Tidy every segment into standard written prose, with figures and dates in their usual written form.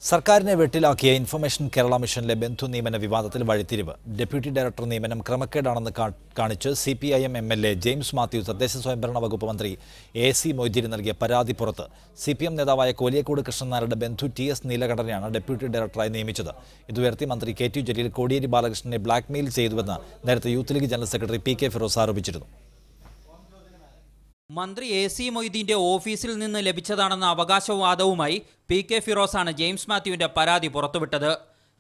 സർക്കാരിനെ വെട്ടിലാക്കിയ ഇൻഫർമേഷൻ കേരള മിഷനിലെ ബന്ധു നിയമന വിവാദത്തിൽ വഴിത്തിരിവ്. ഡെപ്യൂട്ടി ഡയറക്ടർ നിയമനം ക്രമക്കേടാണെന്ന് കാണിച്ച് CPIM MLA ജെയിംസ് മാത്യു തദ്ദേശ സ്വയംഭരണ വകുപ്പ് മന്ത്രി AC മൊയ്തീന് നൽകിയ പരാതി പുറത്ത്. CPM നേതാവായ കോലിയക്കോട് കൃഷ്ണനായരുടെ ബന്ധു TS നീലകണ്ഠനെയാണ് ഡെപ്യൂട്ടി ഡയറക്ടറായി നിയമിച്ചത്. ഇതുയർത്തി മന്ത്രി KT ജലീൽ കോടിയേരി ബാലകൃഷ്ണനെ ബ്ലാക്ക്മെയിൽ ചെയ്തുവെന്ന് നേരത്തെ youth league general secretary PK Firoz ആരോപിച്ചിരുന്നു. മന്ത്രി AC മൊയ്തീന്റെ ഓഫീസിൽ നിന്ന് ലഭിച്ചതാണെന്ന അവകാശവാദവുമായി PK ഫിറോസാണ് ജെയിംസ് മാത്യുവിന്റെ പരാതി പുറത്തുവിട്ടത്.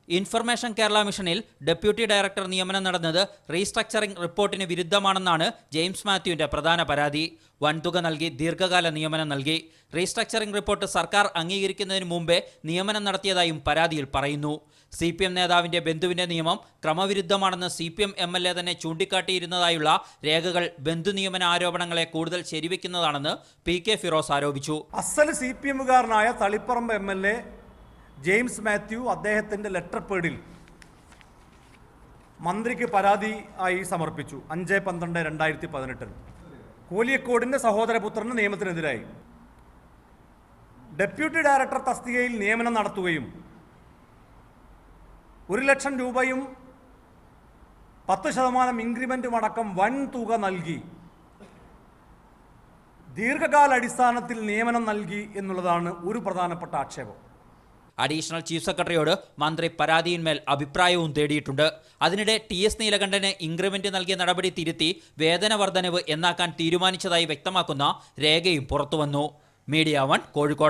ഇൻഫർമേഷൻ കേരള മിഷനിൽ ഡെപ്യൂട്ടി ഡയറക്ടർ നിയമനം നടന്നത് റീസ്ട്രക്ചറിംഗ് റിപ്പോർട്ടിന് വിരുദ്ധമാണെന്നാണ് ജെയിംസ് മാത്യുവിന്റെ പ്രധാന പരാതി. വൻതുക നൽകി ദീർഘകാല നിയമനം നൽകി. റീസ്ട്രക്ചറിംഗ് റിപ്പോർട്ട് സർക്കാർ അംഗീകരിക്കുന്നതിന് മുമ്പേ നിയമനം നടത്തിയതായും പരാതിയിൽ പറയുന്നു. CPM നേതാവിന്റെ ബന്ധുവിന്റെ നിയമം ക്രമവിരുദ്ധമാണെന്ന് CPM MLA തന്നെ ചൂണ്ടിക്കാട്ടിയിരുന്നതായുള്ള രേഖകൾ ബന്ധു നിയമന ആരോപണങ്ങളെ കൂടുതൽ ശരിവെക്കുന്നതാണെന്ന് PK ഫിറോസ് ആരോപിച്ചു. അസൽ CPM-കാരനായ തളിപ്പറമ്പ് MLA ജെയിംസ് മാത്യു അദ്ദേഹത്തിൻ്റെ ലെറ്റർ പേഡിൽ മന്ത്രിക്ക് പരാതി ആയി സമർപ്പിച്ചു. 5/12/2018 കോലിയക്കോടിൻ്റെ സഹോദരപുത്രന് നിയമത്തിനെതിരായി ഡെപ്യൂട്ടി ഡയറക്ടർ തസ്തികയിൽ നിയമനം നടത്തുകയും 1 ലക്ഷം രൂപയും 10% ഇൻക്രിമെൻറ്റും അടക്കം വൻ തുക നൽകി ദീർഘകാല അടിസ്ഥാനത്തിൽ നിയമനം നൽകി എന്നുള്ളതാണ് ഒരു പ്രധാനപ്പെട്ട ആക്ഷേപം. അഡീഷണൽ ചീഫ് സെക്രട്ടറിയോട് മന്ത്രി പരാതിയിന്മേൽ അഭിപ്രായവും തേടിയിട്ടുണ്ട്. അതിനിടെ TS നീലകണ്ഠന് ഇൻക്രിമെന്റ് നൽകിയ നടപടി തിരുത്തി വേതന വർധനവ് എന്നാക്കാൻ തീരുമാനിച്ചതായി വ്യക്തമാക്കുന്ന രേഖയും പുറത്തുവന്നു. മീഡിയ 1 കോഴിക്കോട്.